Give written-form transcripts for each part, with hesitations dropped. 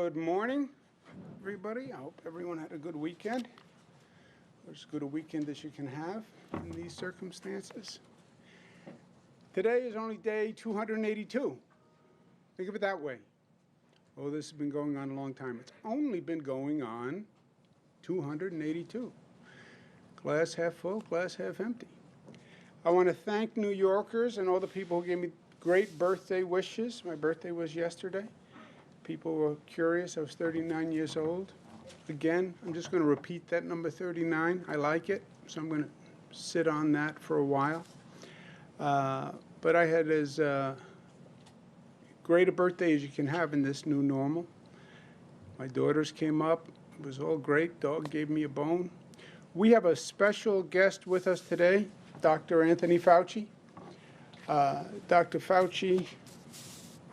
Good morning, everybody. I hope everyone had a good weekend, or as good a weekend as you can have in these circumstances. Today is only day 282. Think of it that way. Oh, this has been going on a long time. It's only been going on 282. Glass half full, glass half empty. I want to thank New Yorkers and all the people who gave me great birthday wishes. My birthday was yesterday. People were curious. I was 39 years old. Again, I'm just going to repeat that number 39. I like it, so I'm going to sit on that for a while. But I had as great a birthday as you can have in this new normal. My daughters came up. It was all great. Dog gave me a bone. We have a special guest with us today, Dr. Anthony Fauci. Dr. Fauci,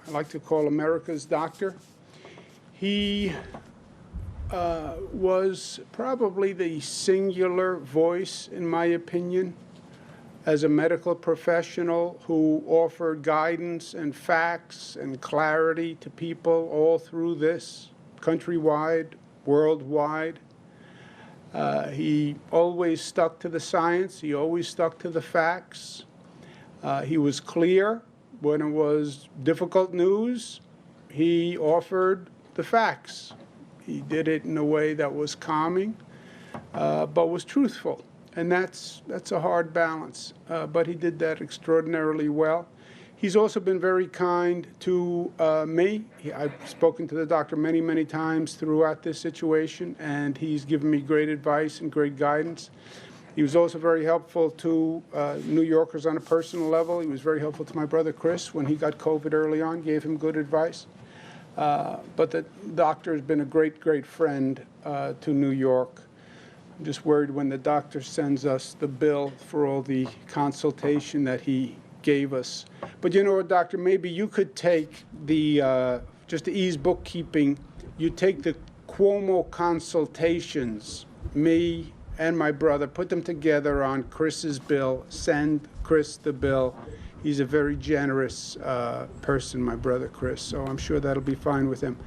I like to call America's doctor. He was probably the singular voice, in my opinion, as a medical professional who offered guidance and facts and clarity to people all through this, countrywide, worldwide. He always stuck to the science. He always stuck to the facts. He was clear. When it was difficult news, he offered the facts. He did it in a way that was calming, but was truthful. And that's a hard balance. But he did that extraordinarily well. He's also been very kind to me. I've spoken to the doctor many, many times throughout this situation, and he's given me great advice and great guidance. He was also very helpful to New Yorkers on a personal level. He was very helpful to my brother Chris when he got COVID early on, gave him good advice. But the doctor has been a great, great friend to New York. I'm just worried when the doctor sends us the bill for all the consultation that he gave us. But you know what, doctor, maybe you could take the, just to ease bookkeeping, you take the Cuomo consultations, me and my brother, put them together on Chris's bill, send Chris the bill. He's a very generous person, my brother Chris, so I'm sure that'll be fine with him.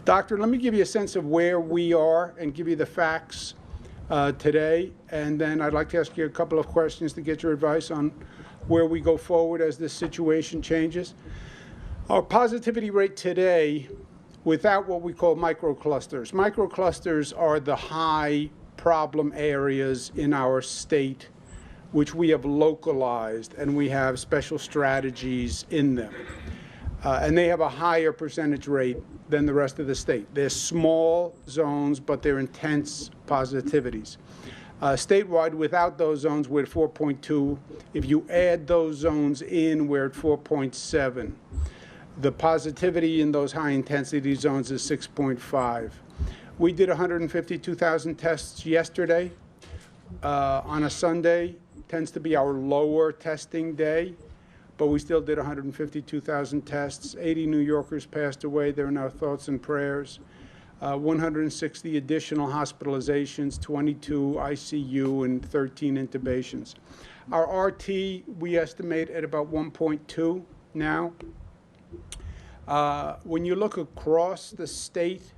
Doctor, let me give you a sense of where we are and give you the facts today, and then I'd like to ask you a couple of questions to get your advice on where we go forward as this situation changes. Our positivity rate today, without what we call microclusters. Microclusters are the high problem areas in our state, which we have localized, and we have special strategies in them. And they have a higher percentage rate than the rest of the state. They're small zones, but they're intense positivities. Statewide, without those zones, we're at 4.2. If you add those zones in, we're at 4.7. The positivity in those high intensity zones is 6.5. We did 152,000 tests yesterday. On a Sunday, tends to be our lower testing day, but we still did 152,000 tests. 80 New Yorkers passed away. They're in our thoughts and prayers. 160 additional hospitalizations, 22 ICU, and 13 intubations. Our RT, we estimate at about 1.2 now. When you look across the state,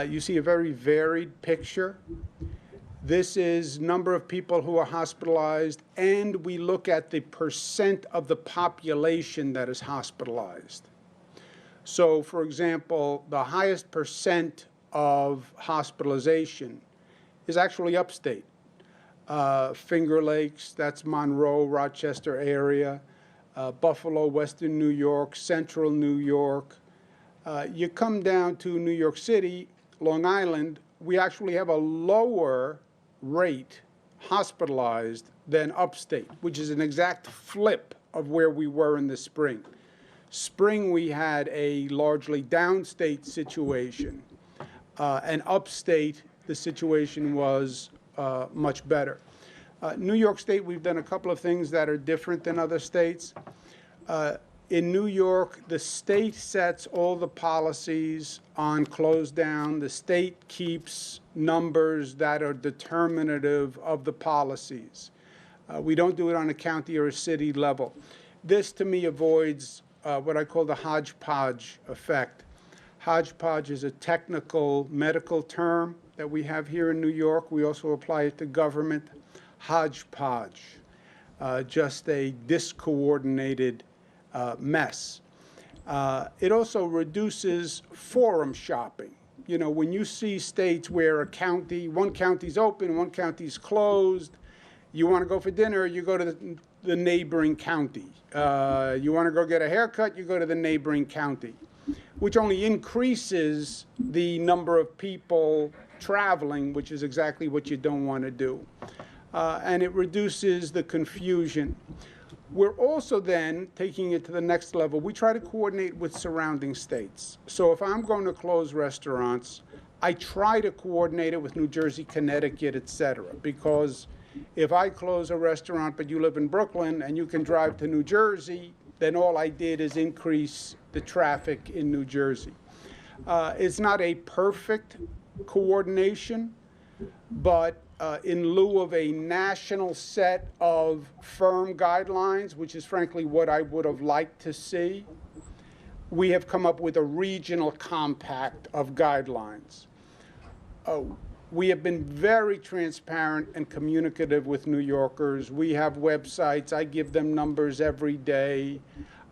you see a very varied picture. This is number of people who are hospitalized, and we look at the percent of the population that is hospitalized. So, for example, the highest percent of hospitalization is actually upstate. Finger Lakes, that's Monroe, Rochester area, Buffalo, Western New York, Central New York. You come down to New York City, Long Island, we actually have a lower rate hospitalized than upstate, which is an exact flip of where we were in the spring. Spring, we had a largely downstate situation, and upstate, the situation was much better. New York State, we've done a couple of things that are different than other states. In New York, the state sets all the policies on close down. The state keeps numbers that are determinative of the policies. We don't do it on a county or a city level. This, to me, avoids what I call the hodgepodge effect. Hodgepodge is a technical medical term that we have here in New York. We also apply it to government. Hodgepodge, just a discoordinated mess. It also reduces forum shopping. You know, when you see states where one county's open, one county's closed, you want to go for dinner, you go to the neighboring county. You want to go get a haircut, you go to the neighboring county, which only increases the number of people traveling, which is exactly what you don't want to do. And it reduces the confusion. We're also then taking it to the next level. We try to coordinate with surrounding states. So if I'm going to close restaurants, I try to coordinate it with New Jersey, Connecticut, et cetera, because if I close a restaurant but you live in Brooklyn and you can drive to New Jersey, then all I did is increase the traffic in New Jersey. It's not a perfect coordination, but in lieu of a national set of firm guidelines, which is frankly what I would have liked to see, we have come up with a regional compact of guidelines. We have been very transparent and communicative with New Yorkers. We have websites. I give them numbers every day.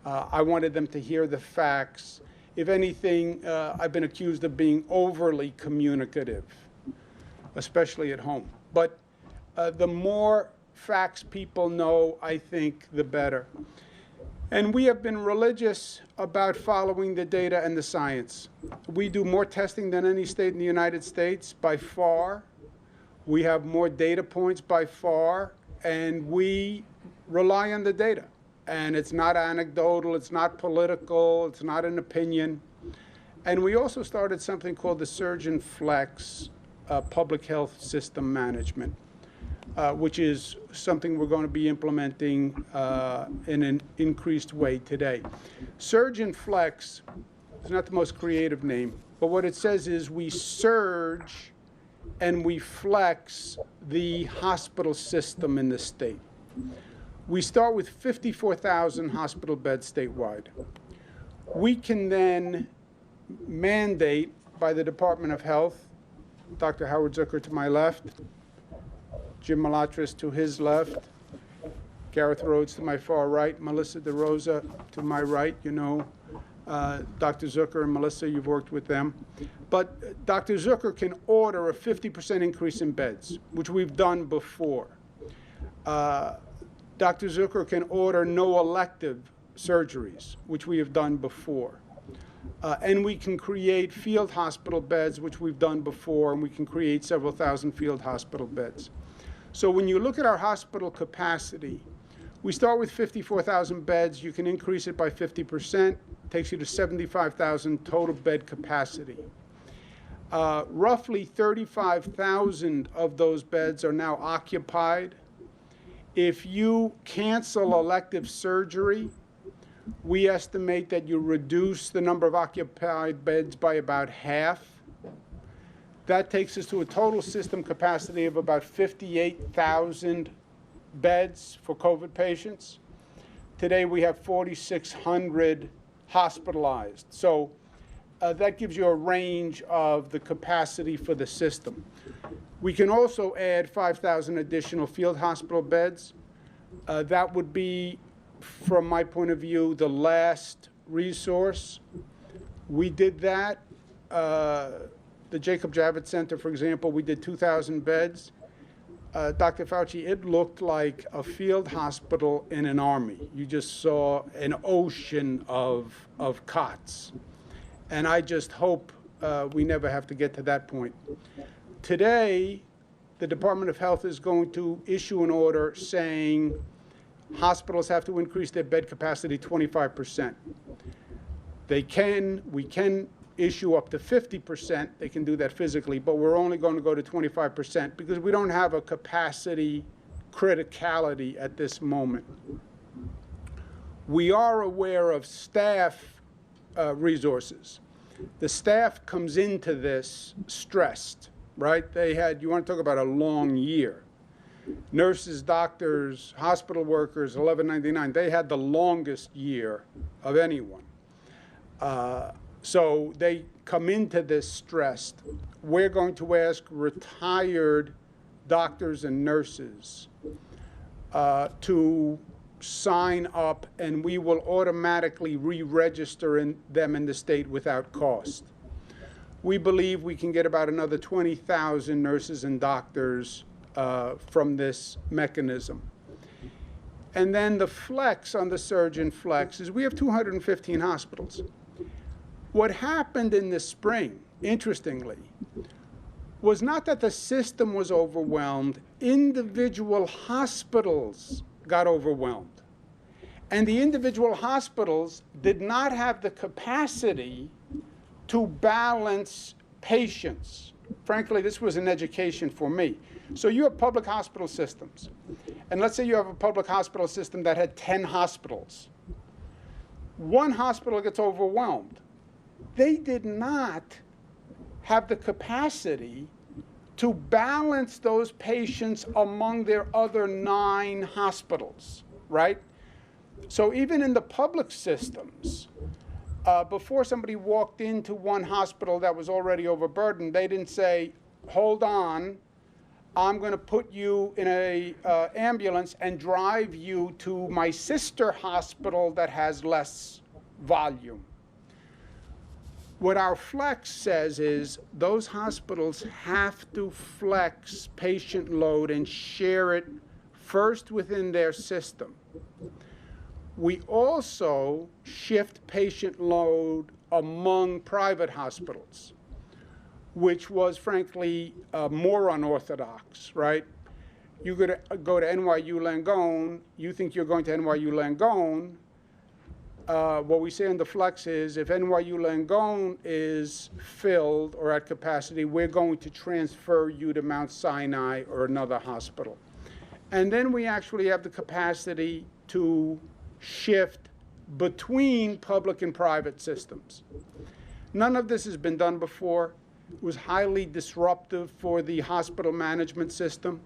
I wanted them to hear the facts. If anything, I've been accused of being overly communicative, especially at home. But the more facts people know, I think, the better. And we have been religious about following the data and the science. We do more testing than any state in the United States, by far. We have more data points by far, and we rely on the data. And it's not anecdotal, it's not political, it's not an opinion. And we also started something called the Surgeon Flex Public Health System Management, which is something we're going to be implementing in an increased way today. Surgeon Flex is not the most creative name, but what it says is we surge and we flex the hospital system in the state. We start with 54,000 hospital beds statewide. We can then mandate by the Department of Health, Dr. Howard Zucker to my left, Jim Malatras to his left, Gareth Rhodes to my far right, Melissa DeRosa to my right. You know, Dr. Zucker and Melissa, you've worked with them. But Dr. Zucker can order a 50% increase in beds, which we've done before. Dr. Zucker can order no elective surgeries, which we have done before. And we can create field hospital beds, which we've done before, and we can create several thousand field hospital beds. So when you look at our hospital capacity, we start with 54,000 beds. You can increase it by 50%. Takes you to 75,000 total bed capacity. Roughly 35,000 of those beds are now occupied. If you cancel elective surgery, we estimate that you reduce the number of occupied beds by about half. That takes us to a total system capacity of about 58,000 beds for COVID patients. Today we have 4,600 hospitalized. So that gives you a range of the capacity for the system. We can also add 5,000 additional field hospital beds. That would be, from my point of view, the last resource. We did that. The Jacob Javits Center, for example, we did 2,000 beds. Dr. Fauci, it looked like a field hospital in an army. You just saw an ocean of cots. And I just hope we never have to get to that point. Today, the Department of Health is going to issue an order saying hospitals have to increase their bed capacity 25%. We can issue up to 50%. They can do that physically, but we're only going to go to 25% because we don't have a capacity criticality at this moment. We are aware of staff resources. The staff comes into this stressed, right? You want to talk about a long year. Nurses, doctors, hospital workers, 1199, they had the longest year of anyone. So they come into this stressed. We're going to ask retired doctors and nurses to sign up, and we will automatically re-register them in the state without cost. We believe we can get about another 20,000 nurses and doctors from this mechanism. And then the flex on the surgeon flex is we have 215 hospitals. What happened in the spring, interestingly, was not that the system was overwhelmed, individual hospitals got overwhelmed. And the individual hospitals did not have the capacity to balance patients. Frankly, this was an education for me. So you have public hospital systems. And let's say you have a public hospital system that had 10 hospitals. One hospital gets overwhelmed. They did not have the capacity to balance those patients among their other 9 hospitals, right? So even in the public systems, before somebody walked into one hospital that was already overburdened, they didn't say, hold on, I'm going to put you in an ambulance and drive you to my sister hospital that has less volume. What our flex says is those hospitals have to flex patient load and share it first within their system. We also shift patient load among private hospitals, which was, frankly, more unorthodox, right? You go to NYU Langone, you think you're going to NYU Langone. What we say in the flex is if NYU Langone is filled or at capacity, we're going to transfer you to Mount Sinai or another hospital. And then we actually have the capacity to shift between public and private systems. None of this has been done before. It was highly disruptive for the hospital management system.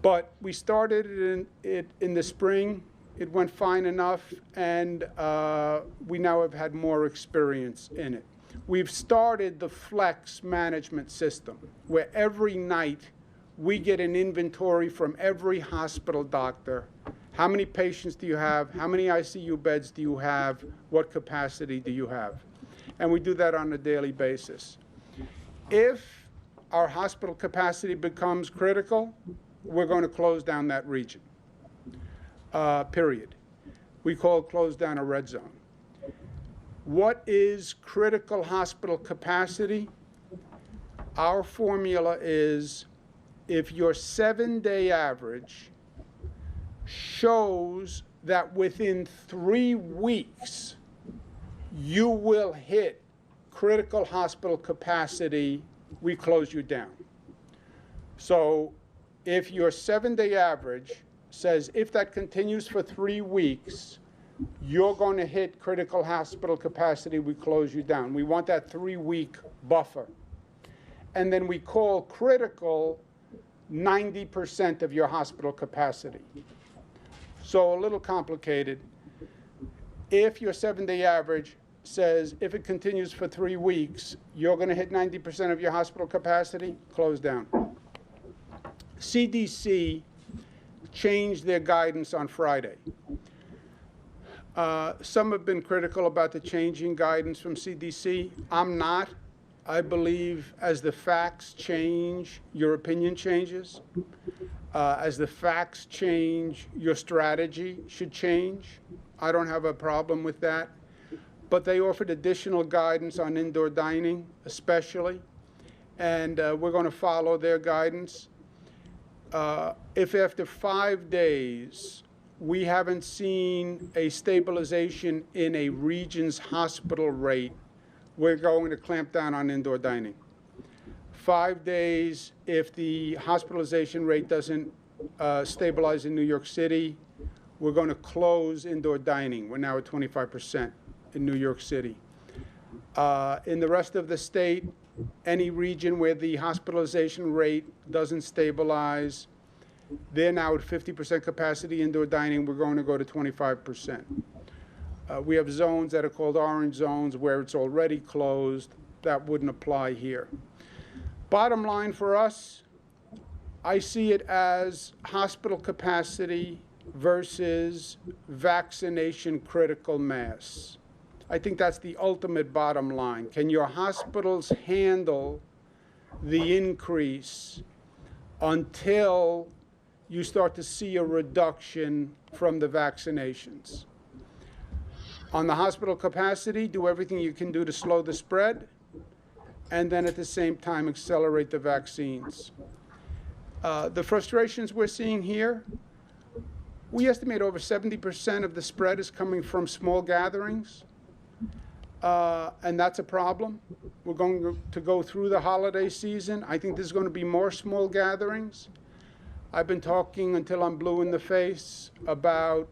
But we started it in the spring. It went fine enough, and we now have had more experience in it. We've started the flex management system, where every night we get an inventory from every hospital doctor. How many patients do you have? How many ICU beds do you have? What capacity do you have? And we do that on a daily basis. If our hospital capacity becomes critical, we're going to close down that region, period. We call close down a red zone. What is critical hospital capacity? Our formula is if your 7-day average shows that within 3 weeks you will hit critical hospital capacity, we close you down. So if your 7-day average says if that continues for 3 weeks, you're going to hit critical hospital capacity, we close you down. We want that 3-week buffer. And then we call critical 90% of your hospital capacity. So a little complicated. If your 7-day average says if it continues for 3 weeks, you're going to hit 90% of your hospital capacity, close down. CDC changed their guidance on Friday. Some have been critical about the changing guidance from CDC. I'm not. I believe as the facts change, your opinion changes. As the facts change, your strategy should change. I don't have a problem with that. But they offered additional guidance on indoor dining, especially. And we're going to follow their guidance. If after 5 days we haven't seen a stabilization in a region's hospital rate, we're going to clamp down on indoor dining. 5 days, if the hospitalization rate doesn't stabilize in New York City, we're going to close indoor dining. We're now at 25% in New York City. In the rest of the state, any region where the hospitalization rate doesn't stabilize, they're now at 50% capacity indoor dining. We're going to go to 25%. We have zones that are called orange zones where it's already closed. That wouldn't apply here. Bottom line for us, I see it as hospital capacity versus vaccination critical mass. I think that's the ultimate bottom line. Can your hospitals handle the increase until you start to see a reduction from the vaccinations? On the hospital capacity, do everything you can do to slow the spread, and then at the same time accelerate the vaccines. The frustrations we're seeing here, we estimate over 70% of the spread is coming from small gatherings, and that's a problem. We're going to go through the holiday season. I think there's going to be more small gatherings. I've been talking until I'm blue in the face about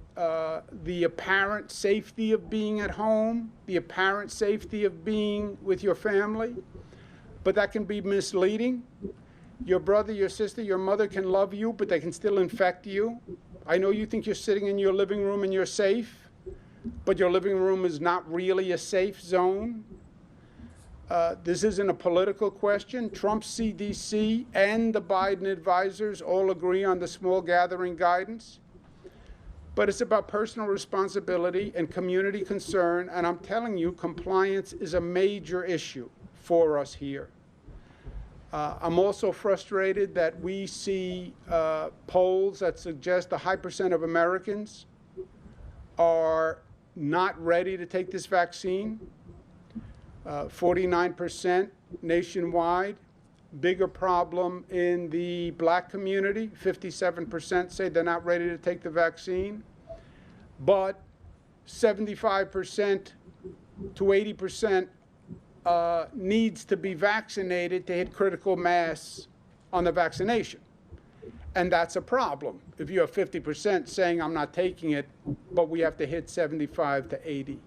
the apparent safety of being at home, the apparent safety of being with your family, but that can be misleading. Your brother, your sister, your mother can love you, but they can still infect you. I know you think you're sitting in your living room and you're safe, but your living room is not really a safe zone. This isn't a political question. Trump's CDC and the Biden advisors all agree on the small gathering guidance. But it's about personal responsibility and community concern, and I'm telling you, compliance is a major issue for us here. I'm also frustrated that we see polls that suggest a high percent of Americans are not ready to take this vaccine. 49% nationwide. Bigger problem in the black community. 57% say they're not ready to take the vaccine. But 75% to 80% needs to be vaccinated to hit critical mass on the vaccination. And that's a problem. If you have 50% saying I'm not taking it, but we have to hit 75 to 80.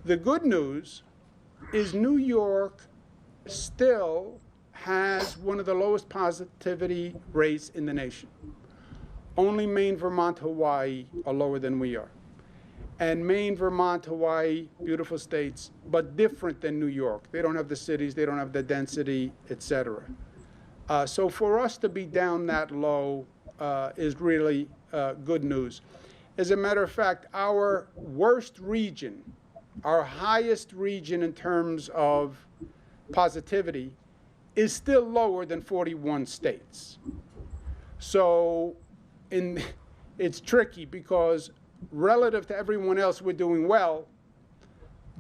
The good news is New York still has one of the lowest positivity rates in the nation. Only Maine, Vermont, Hawaii are lower than we are. And Maine, Vermont, Hawaii, beautiful states, but different than New York. They don't have the cities, they don't have the density, et cetera. So for us to be down that low is really good news. As a matter of fact, our worst region, our highest region in terms of positivity, is still lower than 41 states. So it's tricky because relative to everyone else, we're doing well,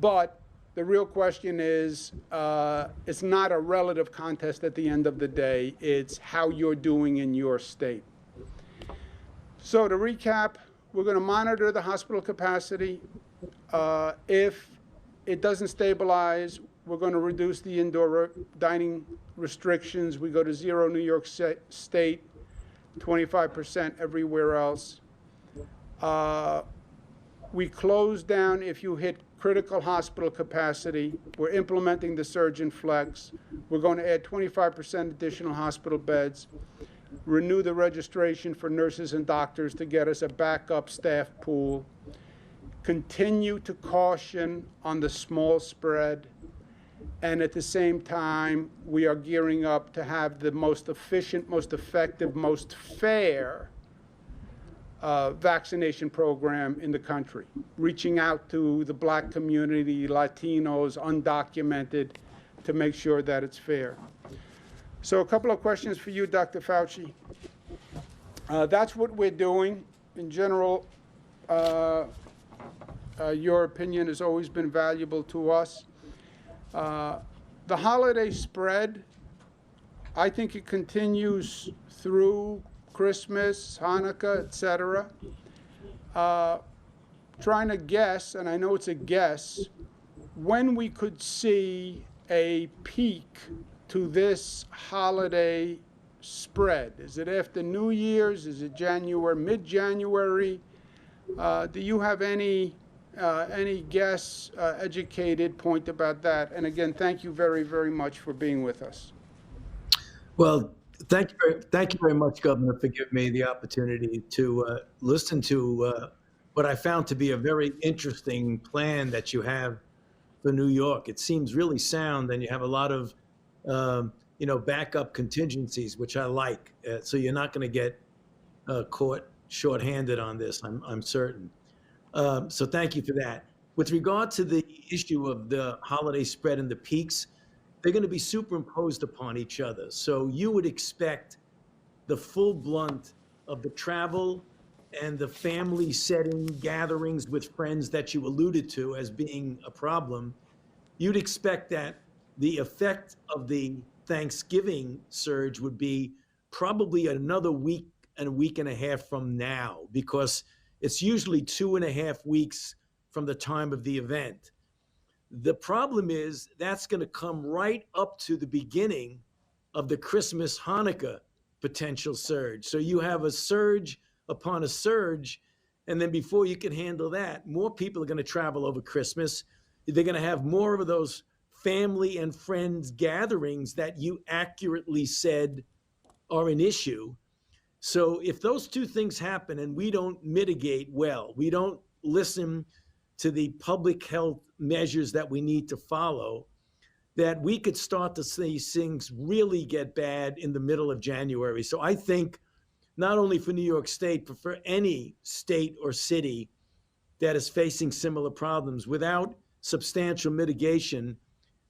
but the real question is, it's not a relative contest at the end of the day. It's how you're doing in your state. So to recap, we're going to monitor the hospital capacity. If it doesn't stabilize, we're going to reduce the indoor dining restrictions. We go to 0 New York State, 25% everywhere else. We close down if you hit critical hospital capacity. We're implementing the surge and flex. We're going to add 25% additional hospital beds, renew the registration for nurses and doctors to get us a backup staff pool, continue to caution on the small spread, and at the same time, we are gearing up to have the most efficient, most effective, most fair vaccination program in the country, reaching out to the black community, Latinos, undocumented, to make sure that it's fair. So a couple of questions for you, Dr. Fauci. That's what we're doing. In general, your opinion has always been valuable to us. The holiday spread, I think it continues through Christmas, Hanukkah, etc. Trying to guess, and I know it's a guess, when we could see a peak to this holiday spread. Is it after New Year's? Is it January, mid-January? Do you have any guess, educated point about that? And again, thank you very, very much for being with us. Well, thank you very much, Governor, for giving me the opportunity to listen to what I found to be a very interesting plan that you have for New York. It seems really sound, and you have a lot of, backup contingencies, which I like. So you're not going to get caught shorthanded on this, I'm certain. So thank you for that. With regard to the issue of the holiday spread and the peaks, they're going to be superimposed upon each other. So you would expect the full blunt of the travel and the family setting gatherings with friends that you alluded to as being a problem. You'd expect that the effect of the Thanksgiving surge would be probably another week and a week and a half from now, because it's usually 2.5 weeks from the time of the event. The problem is that's going to come right up to the beginning of the Christmas Hanukkah potential surge. So you have a surge upon a surge. And then before you can handle that, more people are going to travel over Christmas. They're going to have more of those family and friends gatherings that you accurately said are an issue. So if those two things happen and we don't mitigate well, we don't listen to the public health measures that we need to follow, that we could start to see things really get bad in the middle of January. So I think not only for New York State, but for any state or city that is facing similar problems, without substantial mitigation,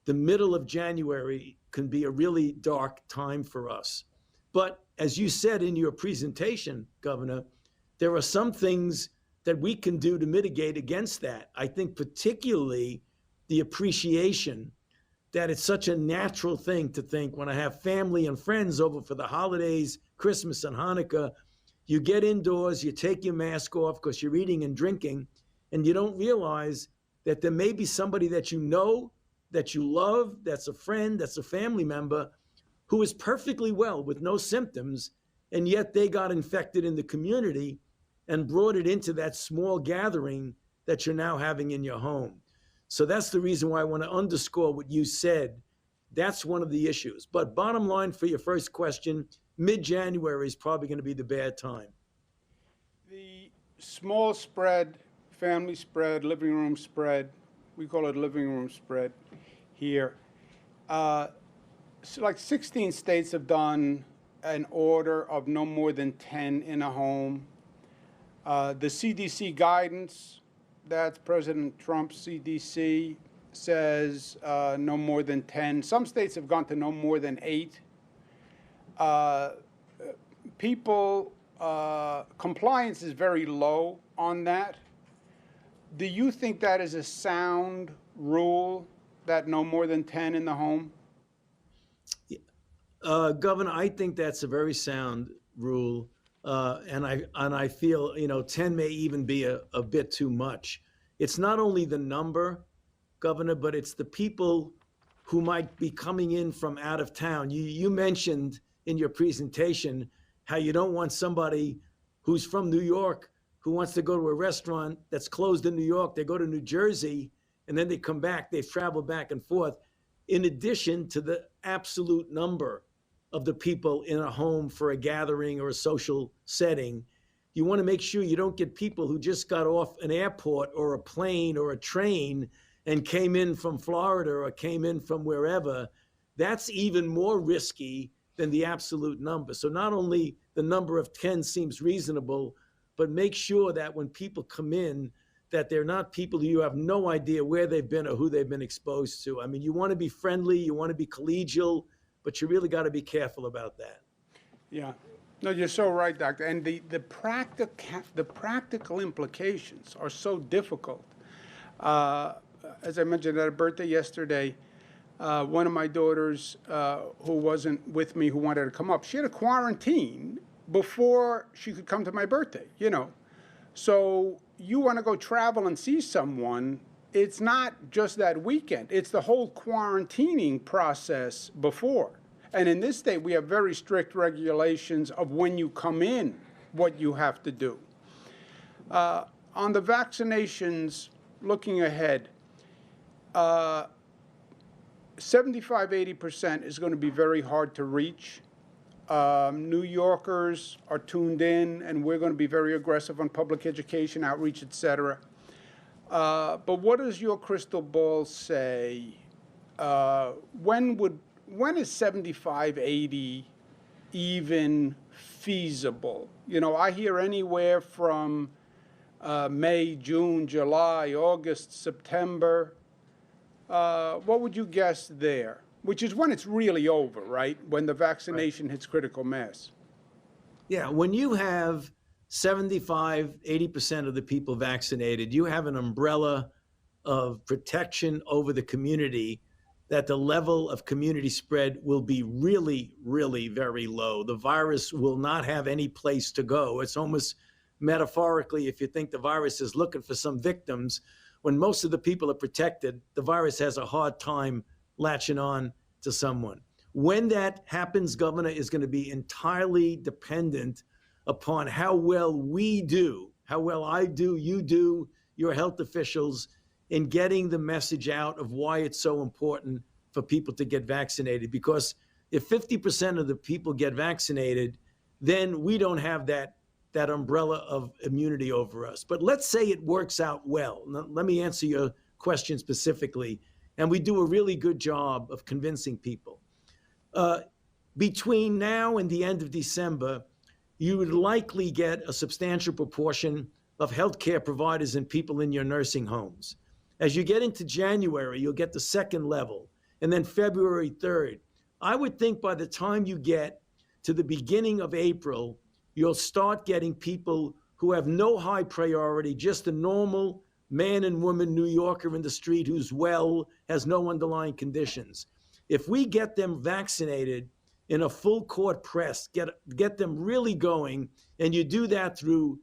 the middle of January can be a really dark time for us. But as you said in your presentation, Governor, there are some things that we can do to mitigate against that. I think particularly the appreciation that it's such a natural thing to think, when I have family and friends over for the holidays, Christmas and Hanukkah, you get indoors, you take your mask off because you're eating and drinking, and you don't realize that there may be somebody that you know, that you love, that's a friend, that's a family member, who is perfectly well with no symptoms, and yet they got infected in the community and brought it into that small gathering that you're now having in your home. So that's the reason why I want to underscore what you said. That's one of the issues. But bottom line, for your first question, mid-January is probably going to be the bad time. The small spread, family spread, living room spread, we call it living room spread here. So like 16 states have done an order of no more than 10 in a home. The CDC guidance, that's President Trump's CDC, says no more than 10. Some states have gone to no more than 8. Compliance is very low on that. Do you think that is a sound rule, that no more than 10 in the home? Governor, I think that's a very sound rule. And I feel, 10 may even be a bit too much. It's not only the number, Governor, but it's the people who might be coming in from out of town. You mentioned in your presentation how you don't want somebody who's from New York who wants to go to a restaurant that's closed in New York. They go to New Jersey and then they come back. They've traveled back and forth. In addition to the absolute number of the people in a home for a gathering or a social setting, you want to make sure you don't get people who just got off an airport or a plane or a train and came in from Florida or came in from wherever. That's even more risky than the absolute number. So not only the number of 10 seems reasonable, but make sure that when people come in, that they're not people who you have no idea where they've been or who they've been exposed to. I mean, you want to be friendly, you want to be collegial, but you really got to be careful about that. Yeah. No, you're so right, Doctor. And the practical implications are so difficult. As I mentioned at a birthday yesterday, one of my daughters who wasn't with me, who wanted to come up, she had a quarantine before she could come to my birthday, So you want to go travel and see someone, it's not just that weekend. It's the whole quarantining process before. And in this state, we have very strict regulations of when you come in, what you have to do. On the vaccinations, looking ahead, 75–80% is going to be very hard to reach. New Yorkers are tuned in, and we're going to be very aggressive on public education, outreach, et cetera. But what does your crystal ball say? When is 75, 80 even feasible? You know, I hear anywhere from May, June, July, August, September. What would you guess there? Which is when it's really over, right? When the vaccination hits critical mass. Yeah, when you have 75, 80% of the people vaccinated, you have an umbrella of protection over the community that the level of community spread will be really, really very low. The virus will not have any place to go. It's almost metaphorically, if you think the virus is looking for some victims, when most of the people are protected, the virus has a hard time latching on to someone. When that happens, Governor, is going to be entirely dependent upon how well we do, how well I do, you do, your health officials, in getting the message out of why it's so important for people to get vaccinated. Because if 50% of the people get vaccinated, then we don't have that umbrella of immunity over us. But let's say it works out well. Now, let me answer your question specifically. And we do a really good job of convincing people. Between now and the end of December, you would likely get a substantial proportion of healthcare providers and people in your nursing homes. As you get into January, you'll get the second level, and then February 3rd. I would think by the time you get to the beginning of April, you'll start getting people who have no high priority, just a normal man and woman New Yorker in the street who's well, has no underlying conditions. If we get them vaccinated in a full court press, get them really going, and you do that through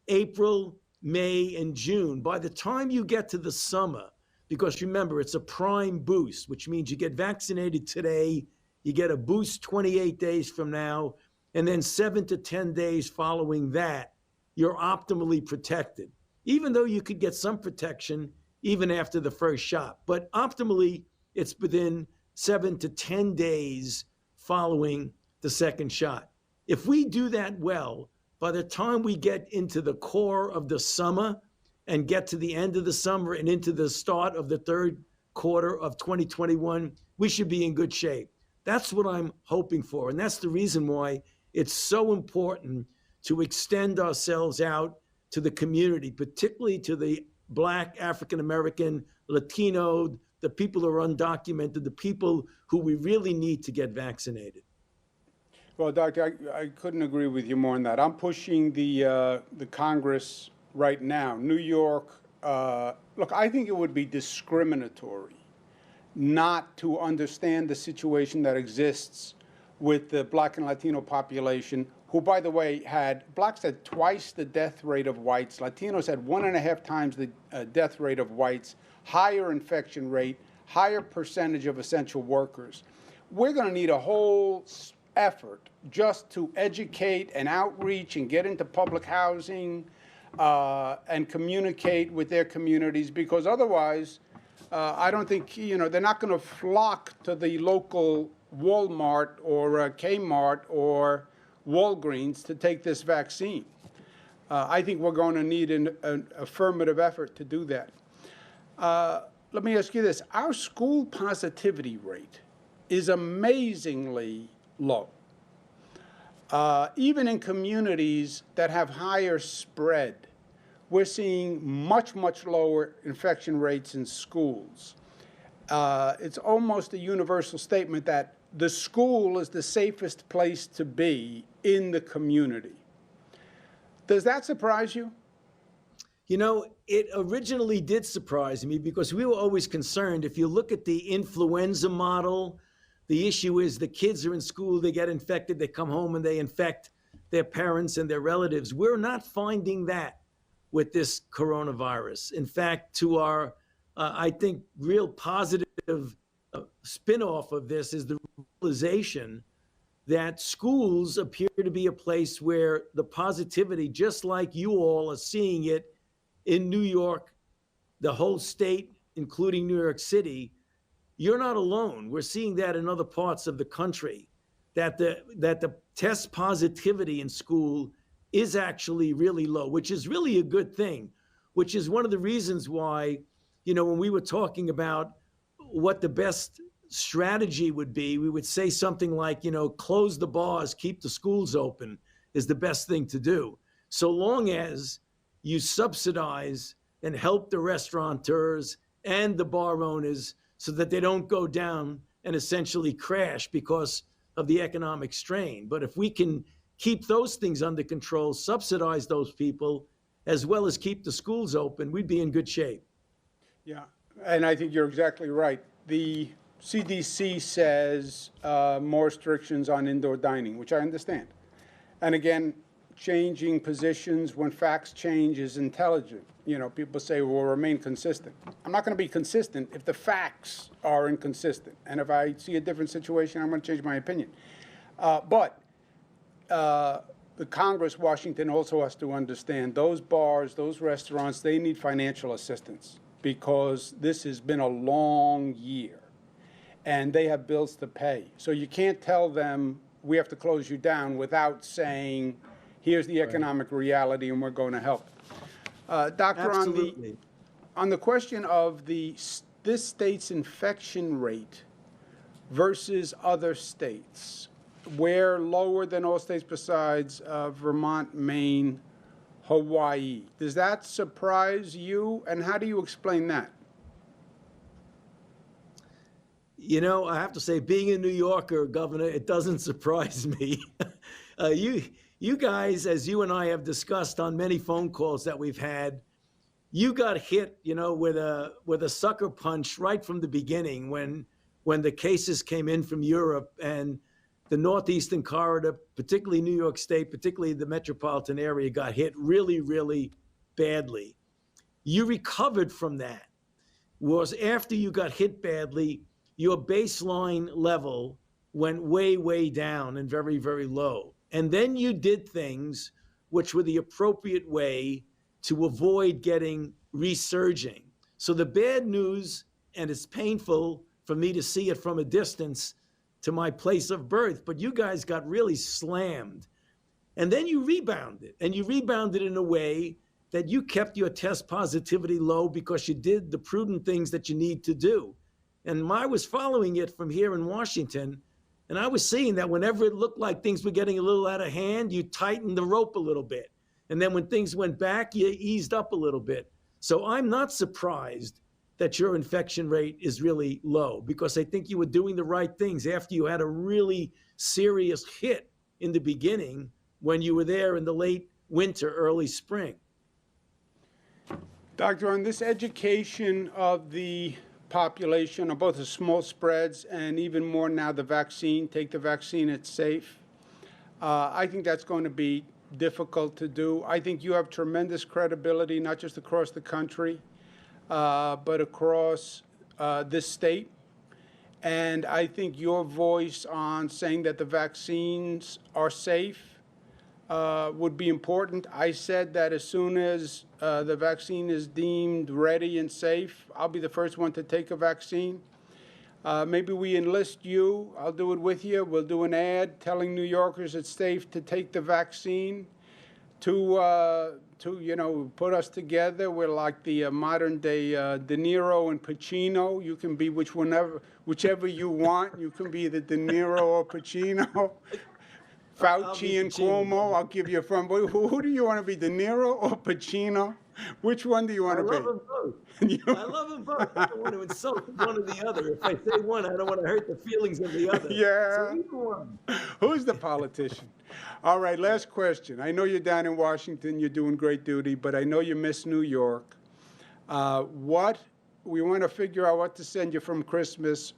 April, May, and June, by the time you get to the summer, because remember, it's a prime boost, which means you get vaccinated today, you get a boost 28 days from now, and then 7 to 10 days following that, you're optimally protected, even though you could get some protection even after the first shot. But optimally, it's within 7 to 10 days following the second shot. If we do that well, by the time we get into the core of the summer and get to the end of the summer and into the start of the third quarter of 2021, we should be in good shape. That's what I'm hoping for. And that's the reason why it's so important to extend ourselves out to the community, particularly to the Black, African American, Latino, the people who are undocumented, the people who we really need to get vaccinated. Well, Doctor, I couldn't agree with you more on that. I'm pushing the Congress right now. New York, look, I think it would be discriminatory not to understand the situation that exists with the Black and Latino population, who, by the way, blacks had twice the death rate of whites, Latinos had 1.5 times the death rate of whites, higher infection rate, higher percentage of essential workers. We're going to need a whole effort just to educate and outreach and get into public housing and communicate with their communities, because otherwise, I don't think, they're not going to flock to the local Walmart or Kmart or Walgreens to take this vaccine. I think we're going to need an affirmative effort to do that. Let me ask you this. Our school positivity rate is amazingly low. Even in communities that have higher spread, we're seeing much, much lower infection rates in schools. It's almost a universal statement that the school is the safest place to be in the community. Does that surprise you? You know, it originally did surprise me because we were always concerned. If you look at the influenza model, the issue is the kids are in school, they get infected, they come home and they infect their parents and their relatives. We're not finding that with this coronavirus. In fact, to our, I think, real positive spin-off of this is the realization that schools appear to be a place where the positivity, just like you all are seeing it in New York, the whole state, including New York City, you're not alone. We're seeing that in other parts of the country, that the test positivity in school is actually really low, which is really a good thing, which is one of the reasons why, when we were talking about what the best strategy would be, we would say something like, close the bars, keep the schools open is the best thing to do. So long as you subsidize and help the restaurateurs and the bar owners so that they don't go down and essentially crash because of the economic strain. But if we can keep those things under control, subsidize those people, as well as keep the schools open, we'd be in good shape. Yeah, and I think you're exactly right. The CDC says more restrictions on indoor dining, which I understand. And again, changing positions when facts change is intelligent. People say, well, remain consistent. I'm not going to be consistent if the facts are inconsistent. And if I see a different situation, I'm going to change my opinion. But the Congress, Washington, also has to understand those bars, those restaurants, they need financial assistance because this has been a long year and they have bills to pay. So you can't tell them we have to close you down without saying, here's the economic reality and we're going to help. Doctor, on the question of this state's infection rate versus other states, we're lower than all states besides Vermont, Maine, Hawaii. Does that surprise you? And how do you explain that? I have to say, being a New Yorker, Governor, it doesn't surprise me. You guys, as you and I have discussed on many phone calls that we've had, you got hit, with a sucker punch right from the beginning when the cases came in from Europe and the northeastern corridor, particularly New York State, particularly the metropolitan area, got hit really, really badly. You recovered from that. Was after you got hit badly, your baseline level went way, way down and very, very low. And then you did things which were the appropriate way to avoid getting resurging. So the bad news, and it's painful for me to see it from a distance to my place of birth, but you guys got really slammed. And then you rebounded, and you rebounded in a way that you kept your test positivity low because you did the prudent things that you need to do. And I was following it from here in Washington, and I was seeing that whenever it looked like things were getting a little out of hand, you tightened the rope a little bit. And then when things went back, you eased up a little bit. So I'm not surprised that your infection rate is really low because I think you were doing the right things after you had a really serious hit in the beginning when you were there in the late winter, early spring. Doctor, on this education of the population on both the small spreads and even more now the vaccine, take the vaccine, it's safe. I think that's going to be difficult to do. I think you have tremendous credibility, not just across the country, but across this state. And I think your voice on saying that the vaccines are safe would be important. I said that as soon as the vaccine is deemed ready and safe, I'll be the first one to take a vaccine. Maybe we enlist you. I'll do it with you. We'll do an ad telling New Yorkers it's safe to take the vaccine to put us together. We're like the modern day De Niro and Pacino. You can be whichever you want. You can be the De Niro or Pacino. Fauci and Cuomo, I'll give you a phone. Who do you want to be, De Niro or Pacino? Which one do you want to be? I love them both. I love them both. I don't want to insult one or the other. If I say one, I don't want to hurt the feelings of the other. Yeah. So either one. Who's the politician? All right, last question. I know you're down in Washington. You're doing great duty, but I know you miss New York. We want to figure out what to send you for Christmas.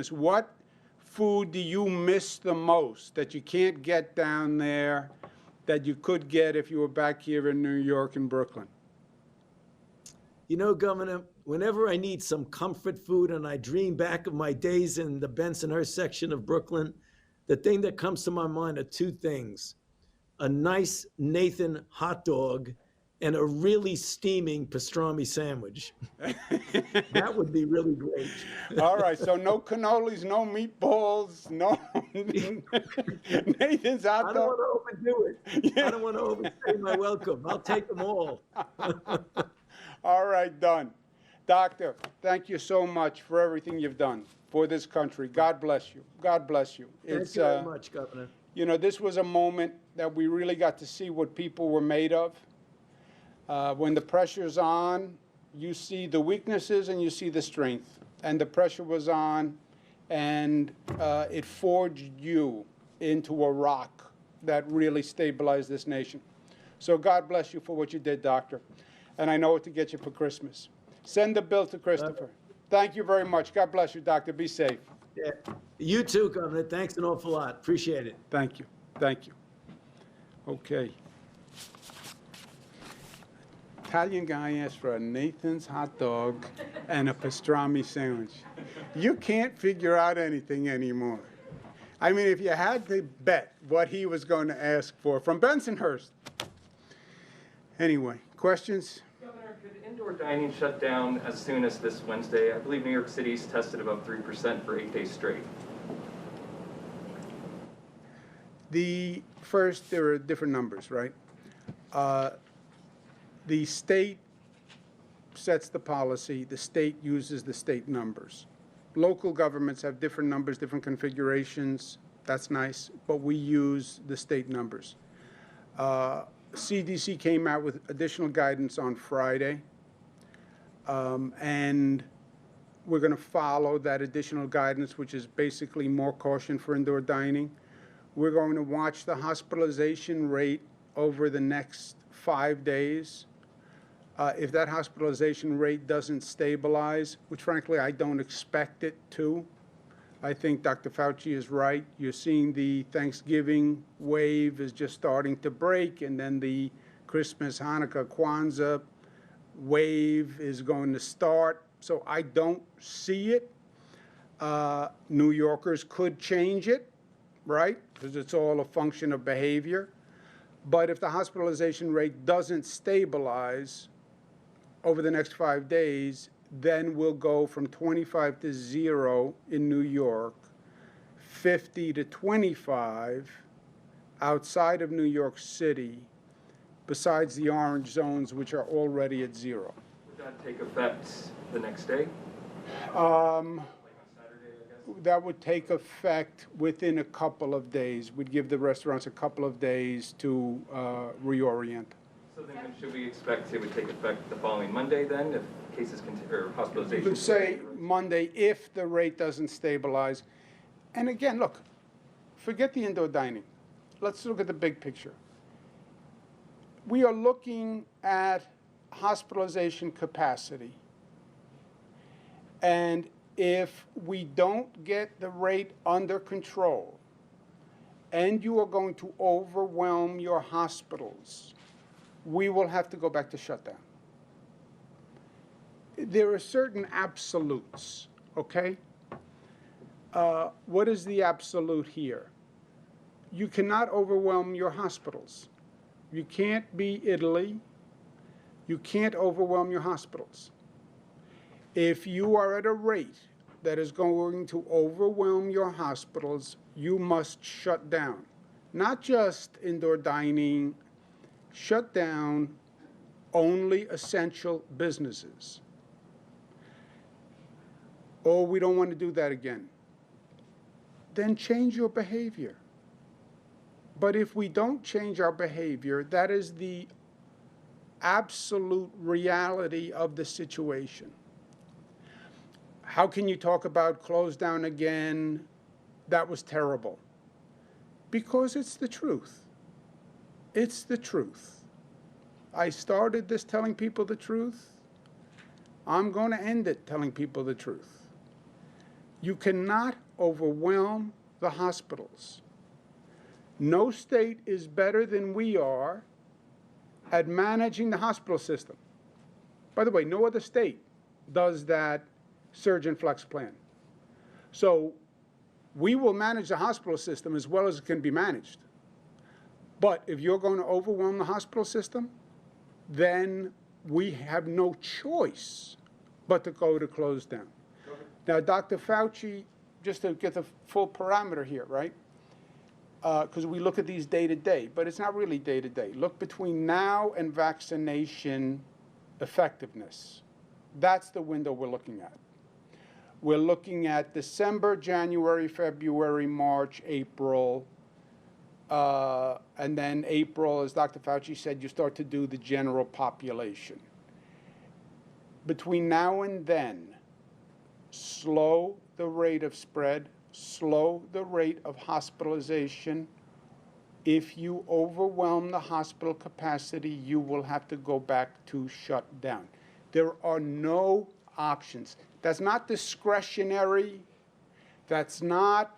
What food do you miss the most that you can't get down there that you could get if you were back here in New York and Brooklyn? Governor, whenever I need some comfort food and I dream back of my days in the Bensonhurst section of Brooklyn, the thing that comes to my mind are two things: a nice Nathan hot dog and a really steaming pastrami sandwich. That would be really great. All right, so no cannolis, no meatballs, no Nathan's hot I don't dog. want to overdo it. I Yeah. don't want to overstay my welcome. I'll take them all. All right, done. Doctor, thank you so much for everything you've done for this country. God bless you. God bless you. Thank you very much, Governor. You know, this was a moment that we really got to see what people were made of. When the pressure's on, you see the weaknesses and you see the strength. And the pressure was on, and it forged you into a rock that really stabilized this nation. So God bless you for what you did, Doctor. And I know what to get you for Christmas. Send the bill to Christopher. Thank you very much. God bless you, Doctor. Be safe. Yeah. You too, Governor. Thanks an awful lot. Appreciate it. Thank you. Thank you. Okay. Italian guy asked for a Nathan's hot dog and a pastrami sandwich. You can't figure out anything anymore. I mean, if you had to bet what he was going to ask for from Bensonhurst. Anyway, questions? Governor, could indoor dining shut down as soon as this Wednesday? I believe New York City's tested above 3% for 8 days straight. First, there are different numbers, right? The state sets the policy. The state uses the state numbers. Local governments have different numbers, different configurations. That's nice, but we use the state numbers. CDC came out with additional guidance on Friday, and we're going to follow that additional guidance, which is basically more caution for indoor dining. We're going to watch the hospitalization rate over the next 5 days. If that hospitalization rate doesn't stabilize, which frankly I don't expect it to, I think Dr. Fauci is right. You're seeing the Thanksgiving wave is just starting to break, and then the Christmas, Hanukkah, Kwanzaa wave is going to start. So I don't see it. New Yorkers could change it, right? Because it's all a function of behavior. But if the hospitalization rate doesn't stabilize over the next 5 days, then we'll go from 25 to 0 in New York, 50 to 25 outside of New York City, besides the orange zones, which are already at 0. Would that take effect the next day? Like Um, on Saturday, I guess? That would take effect within a couple of days. We'd give the restaurants a couple of days to reorient. So then should we expect it would take effect the following Monday then, if cases or hospitalizations? You could say Monday if the rate doesn't stabilize. And again, look, forget the indoor dining. Let's look at the big picture. We are looking at hospitalization capacity. And if we don't get the rate under control, and you are going to overwhelm your hospitals, we will have to go back to shutdown. There are certain absolutes, okay? What is the absolute here? You cannot overwhelm your hospitals. You can't be Italy. You can't overwhelm your hospitals. If you are at a rate that is going to overwhelm your hospitals, you must shut down. Not just indoor dining, shut down only essential businesses. Oh, we don't want to do that again. Then change your behavior. But if we don't change our behavior, that is the absolute reality of the situation. How can you talk about close down again? That was terrible. Because it's the truth. It's the truth. I started this telling people the truth. I'm going to end it telling people the truth. You cannot overwhelm the hospitals. No state is better than we are at managing the hospital system. By the way, no other state does that surge and flex plan. So we will manage the hospital system as well as it can be managed. But if you're going to overwhelm the hospital system, then we have no choice but to go to close down. Now, Dr. Fauci, just to get the full parameter here, right? Because we look at these day to day, but it's not really day to day. Look between now and vaccination effectiveness. That's the window we're looking at. We're looking at December, January, February, March, April, and then April, as Dr. Fauci said, you start to do the general population. Between now and then, slow the rate of spread, slow the rate of hospitalization. If you overwhelm the hospital capacity, you will have to go back to shut down. There are no options. That's not discretionary. That's not,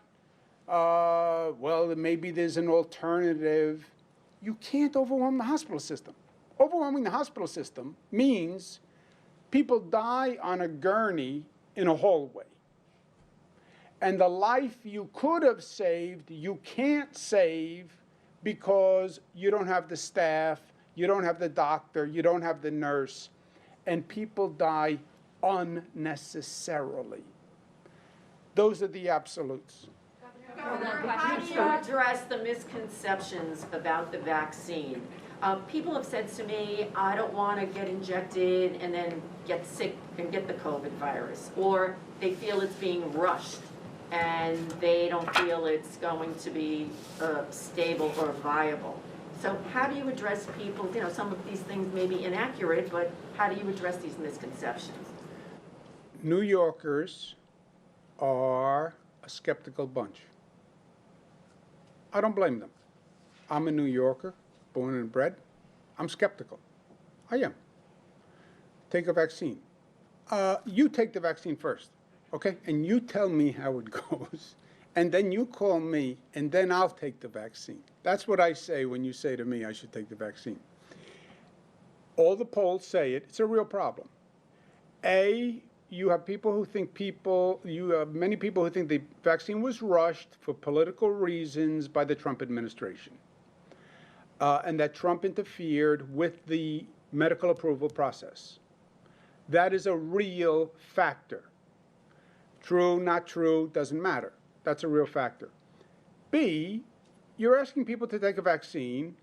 well, maybe there's an alternative. You can't overwhelm the hospital system. Overwhelming the hospital system means people die on a gurney in a hallway. And the life you could have saved, you can't save because you don't have the staff, you don't have the doctor, you don't have the nurse, and people die unnecessarily. Those are the absolutes. How do you address the misconceptions about the vaccine? People have said to me, I don't want to get injected and then get sick and get the COVID virus, or they feel it's being rushed and they don't feel it's going to be stable or viable. So how do you address people, some of these things may be inaccurate, but how do you address these misconceptions? New Yorkers are a skeptical bunch. I don't blame them. I'm a New Yorker, born and bred. I'm skeptical. I am. Take a vaccine. You take the vaccine first, okay? And you tell me how it goes. And then you call me, and then I'll take the vaccine. That's what I say when you say to me I should take the vaccine. All the polls say it. It's a real problem. You have people who think you have many people who think the vaccine was rushed for political reasons by the Trump administration. And that Trump interfered with the medical approval process. That is a real factor. True, not true, doesn't matter. That's a real factor. B, you're asking people to take a vaccine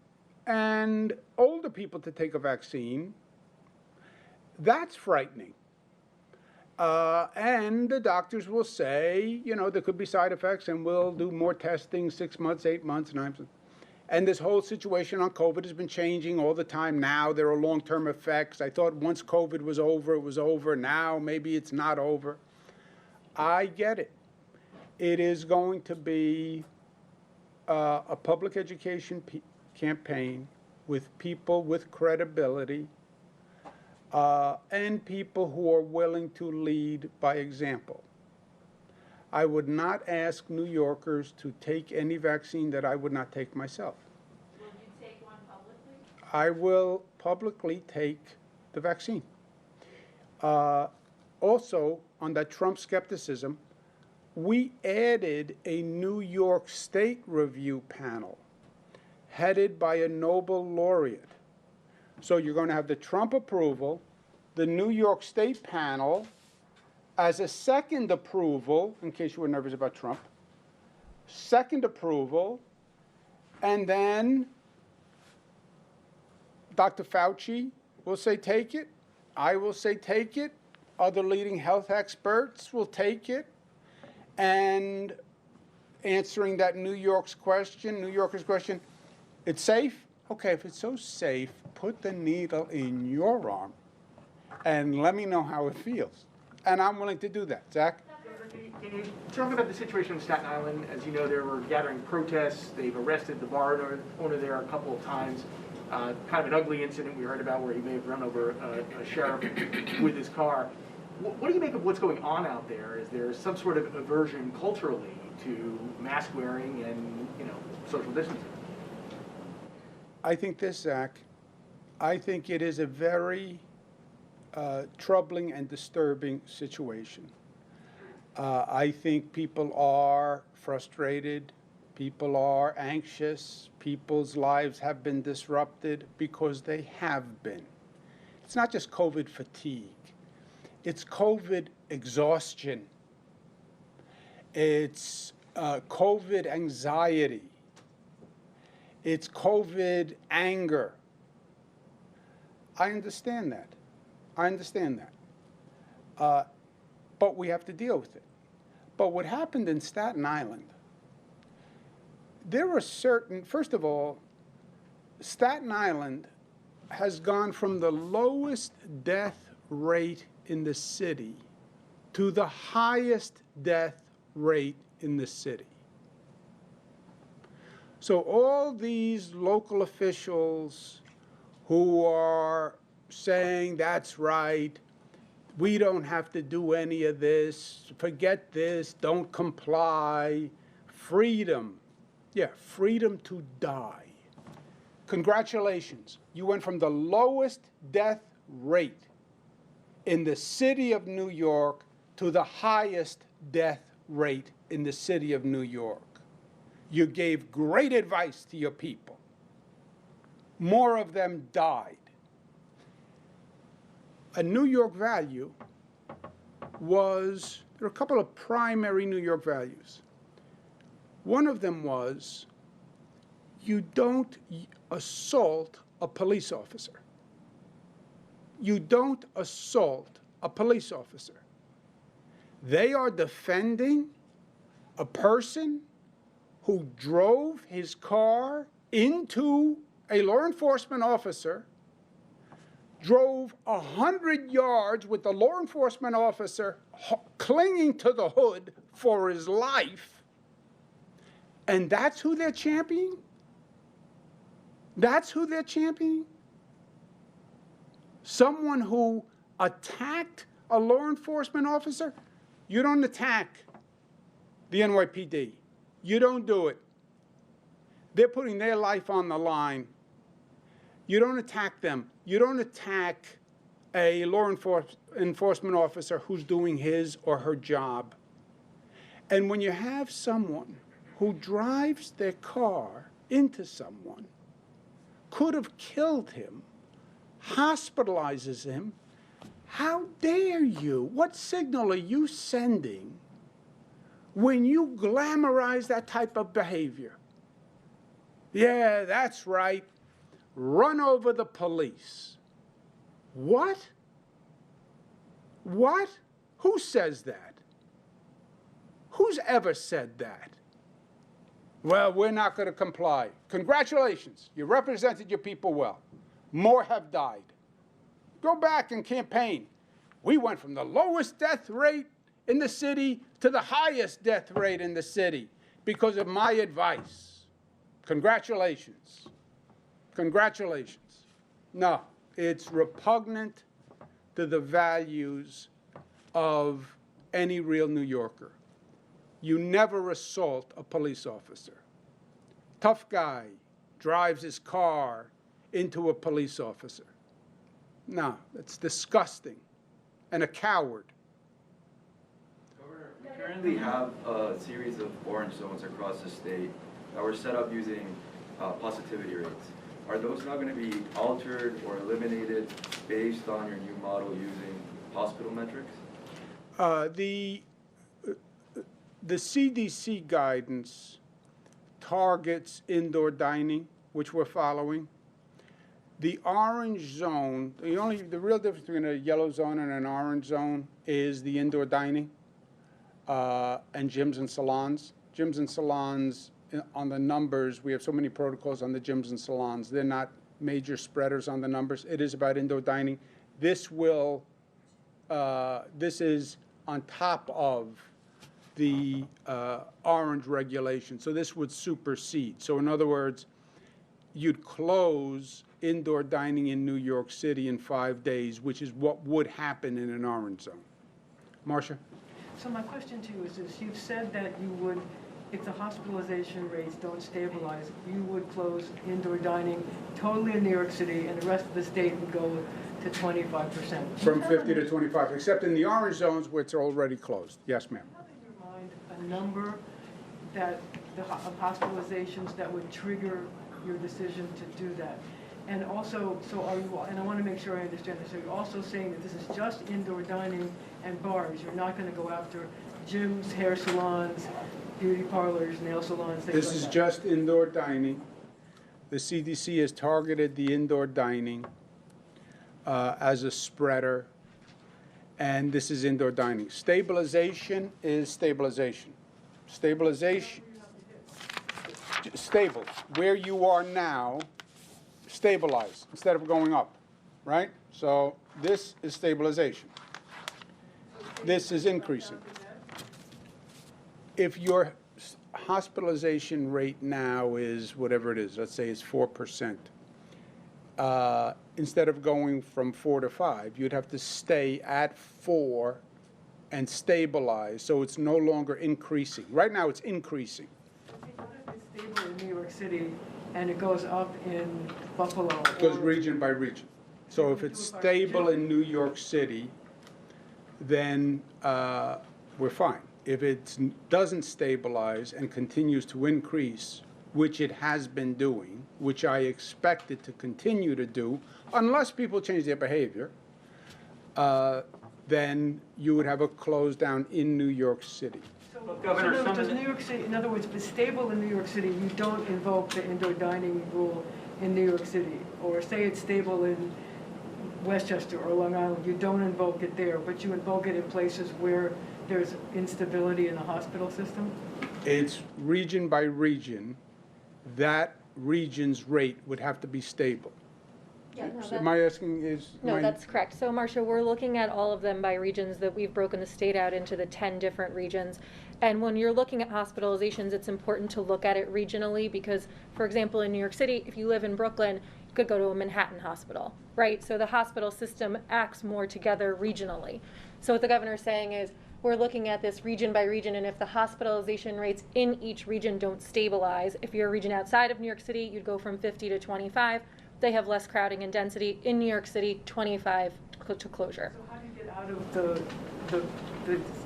and older people to take a vaccine. That's frightening. And the doctors will say, there could be side effects and we'll do more testing 6 months, 8 months, 9 months. And this whole situation on COVID has been changing all the time now. There are long-term effects. I thought once COVID was over, it was over. Now maybe it's not over. I get it. It is going to be a public education campaign with people with credibility and people who are willing to lead by example. I would not ask New Yorkers to take any vaccine that I would not take myself. Will you take one publicly? I will publicly take the vaccine. Also, on that Trump skepticism, we added a New York State review panel headed by a Nobel laureate. So you're going to have the Trump approval, the New York State panel, as a second approval, in case you were nervous about Trump, second approval, and then Dr. Fauci will say take it, I will say take it, other leading health experts will take it, and answering that New Yorker's question, it's safe? Okay, if it's so safe, put the needle in your arm and let me know how it feels. And I'm willing to do that. Zach? Can you talk about the situation in Staten Island? As you know, there were gathering protests. They've arrested the bar owner there a couple of times. Kind of an ugly incident we heard about where he may have run over a sheriff with his car. What do you make of what's going on out there? Is there some sort of aversion culturally to mask wearing and, social distancing? I think this, Zach. I think it is a very troubling and disturbing situation. I think people are frustrated. People are anxious. People's lives have been disrupted because they have been. It's not just COVID fatigue. It's COVID exhaustion. It's COVID anxiety. It's COVID anger. I understand that. I understand that. But we have to deal with it. But what happened in Staten Island, there were certain, first of all, Staten Island has gone from the lowest death rate in the city to the highest death rate in the city. So all these local officials who are saying, that's right, we don't have to do any of this, forget this, don't comply, freedom. Yeah, freedom to die. Congratulations. You went from the lowest death rate in the city of New York to the highest death rate in the city of New York. You gave great advice to your people. More of them died. A New York value was, there are a couple of primary New York values. One of them was, you don't assault a police officer. You don't assault a police officer. They are defending a person who drove his car into a law enforcement officer, drove 100 yards with the law enforcement officer clinging to the hood for his life, and that's who they're championing? That's who they're championing? Someone who attacked a law enforcement officer? You don't attack the NYPD. You don't do it. They're putting their life on the line. You don't attack them. You don't attack a law enforcement officer who's doing his or her job. And when you have someone who drives their car into someone, could have killed him, hospitalizes him, how dare you? What signal are you sending when you glamorize that type of behavior? Yeah, that's right. Run over the police. What? What? Who says that? Who's ever said that? Well, we're not going to comply. Congratulations. You represented your people well. More have died. Go back and campaign. We went from the lowest death rate in the city to the highest death rate in the city because of my advice. Congratulations. Congratulations. No, it's repugnant to the values of any real New Yorker. You never assault a police officer. Tough guy drives his car into a police officer. No, it's disgusting and a coward. Governor, we currently have a series of orange zones across the state that were set up using positivity rates. Are those not going to be altered or eliminated based on your new model using hospital metrics? The CDC guidance targets indoor dining, which we're following. The orange zone, the real difference between a yellow zone and an orange zone is the indoor dining and gyms and salons. Gyms and salons, on the numbers, we have so many protocols on the gyms and salons. They're not major spreaders on the numbers. It is about indoor dining. This is on top of the orange regulation. So this would supersede. So in other words, you'd close indoor dining in New York City in 5 days, which is what would happen in an orange zone. Marcia? So my question to you is you've said that you would, if the hospitalization rates don't stabilize, you would close indoor dining totally in New York City, and the rest of the state would go to 25%. From 50 to 25, except in the orange zones where it's already closed. Yes, ma'am. Have in your mind a number that of hospitalizations that would trigger your decision to do that. And also, so are you, and I want to make sure I understand this, so you're also saying that this is just indoor dining and bars? You're not going to go after gyms, hair salons, beauty parlors, nail salons, things like that? This is just indoor dining. The CDC has targeted the indoor dining as a spreader, and this is indoor dining. Stabilization is stabilization. Stabilization, stable. Where you are now, stabilize instead of going up, right? So this is stabilization. This is increasing. If your hospitalization rate now is whatever it is, let's say it's 4%, instead of going from 4 to 5, you'd have to stay at 4 and stabilize, so it's no longer increasing. Right now, it's increasing. What if it's stable in New York City and it goes up in Buffalo? It goes region by region. So if it's stable in New York City, then we're fine. If it doesn't stabilize and continues to increase, which it has been doing, which I expect it to continue to do, unless people change their behavior, then you would have a close down in New York City. Governor, So some does of New York City, in other words, if it's stable in New York City, you don't invoke the indoor dining rule in New York City? Or say it's stable in Westchester or Long Island, you don't invoke it there, but you invoke it in places where there's instability in the hospital system? It's region by region. That region's rate would have to be stable. Yeah, no, So am I asking is? No, that's correct. So Marcia, we're looking at all of them by regions, that we've broken the state out into the 10 different regions. And when you're looking at hospitalizations, it's important to look at it regionally because, for example, in New York City, if you live in Brooklyn, you could go to a Manhattan hospital, right? So the hospital system acts more together regionally. So what the governor's saying is, we're looking at this region by region, and if the hospitalization rates in each region don't stabilize, if you're a region outside of New York City, you'd go from 50 to 25. They have less crowding and density. In New York City, 25 to closure. So how do you get out of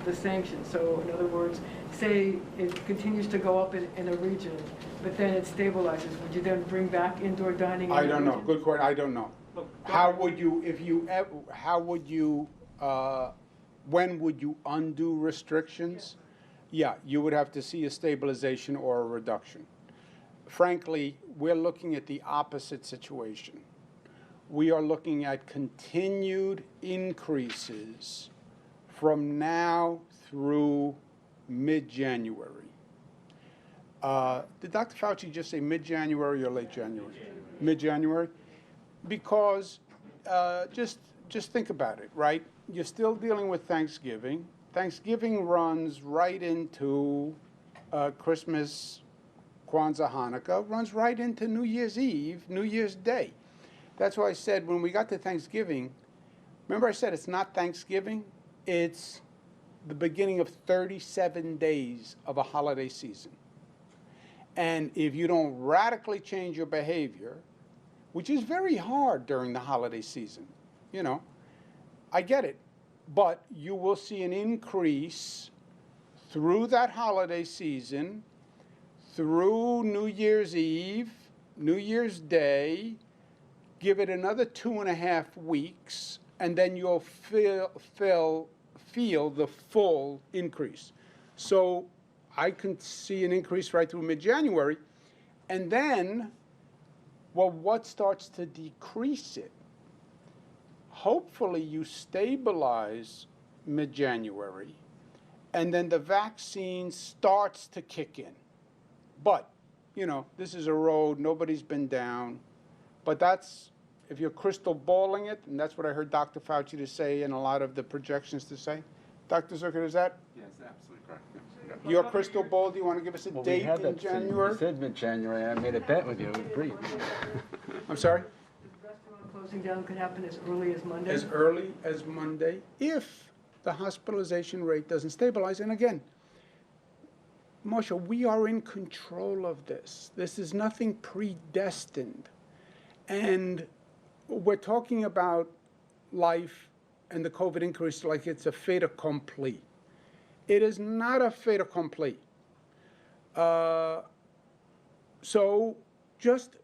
the sanctions? So in other words, say it continues to go up in a region, but then it stabilizes. Would you then bring back indoor dining? I don't know. Good question. I don't know. How would you, if you, how would you, when would you undo restrictions? Yeah, you would have to see a stabilization or a reduction. Frankly, we're looking at the opposite situation. We are looking at continued increases from now through mid-January. Did Dr. Fauci just say mid-January or late January? Mid-January? Because just think about it, right? You're still dealing with Thanksgiving. Thanksgiving runs right into Christmas, Kwanzaa, Hanukkah, runs right into New Year's Eve, New Year's Day. That's why I said when we got to Thanksgiving, remember I said it's not Thanksgiving, it's the beginning of 37 days of a holiday season. And if you don't radically change your behavior, which is very hard during the holiday season, you know, I get it, but you will see an increase through that holiday season, through New Year's Eve, New Year's Day, give it another 2.5 weeks, and then you'll feel the full increase. So I can see an increase right through mid-January, and then, well, what starts to decrease it? Hopefully you stabilize mid-January, and then the vaccine starts to kick in. But, you know, this is a road nobody's been down. But that's, if you're crystal balling it, and that's what I heard Dr. Fauci to say and a lot of the projections to say. Dr. Zucker, is that? Yes, absolutely correct. Your crystal ball, do you want to give us a date in January? You said mid-January. I made a bet with you. It would breathe. I'm sorry? The restaurant closing down could happen as early as Monday? As early as Monday, if the hospitalization rate doesn't stabilize. And again, Marshall, we are in control of this. This is nothing predestined. And we're talking about life and the COVID increase like it's a fait accompli. It is not a fait accompli. So just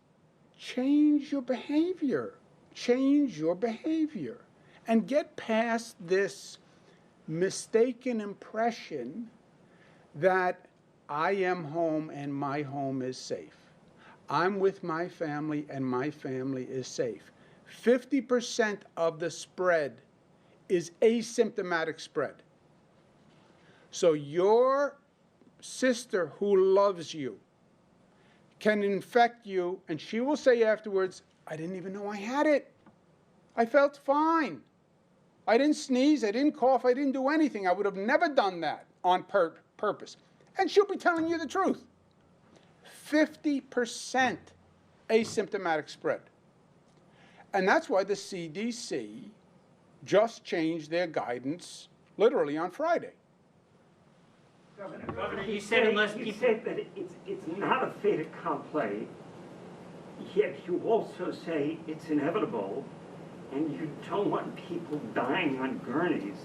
change your behavior. Change your behavior. And get past this mistaken impression that I am home and my home is safe. I'm with my family and my family is safe. 50% of the spread is asymptomatic spread. So your sister who loves you can infect you, and she will say afterwards, I didn't even know I had it. I felt fine. I didn't sneeze, I didn't cough, I didn't do anything. I would have never done that on purpose. And she'll be telling you the truth. 50% asymptomatic spread. And that's why the CDC just changed their guidance literally on Friday. Governor, you said unless people... You said that it's not a fait accompli, yet you also say it's inevitable, and you don't want people dying on gurneys.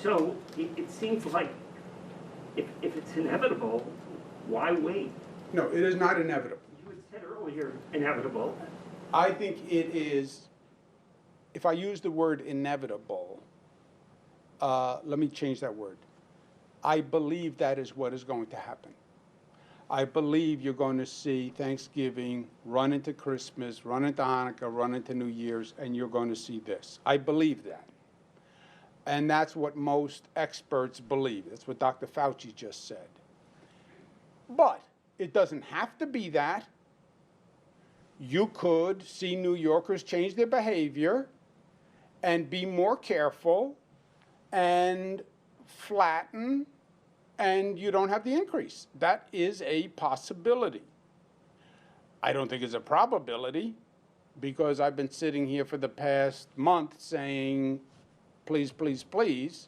So it seems like if it's inevitable, why wait? No, it is not inevitable. You had said earlier, inevitable. I think it is, if I use the word inevitable, let me change that word. I believe that is what is going to happen. I believe you're going to see Thanksgiving run into Christmas, run into Hanukkah, run into New Year's, and you're going to see this. I believe that. And that's what most experts believe. That's what Dr. Fauci just said. But it doesn't have to be that. You could see New Yorkers change their behavior and be more careful and flatten, and you don't have the increase. That is a possibility. I don't think it's a probability, because I've been sitting here for the past month saying, please, please, please,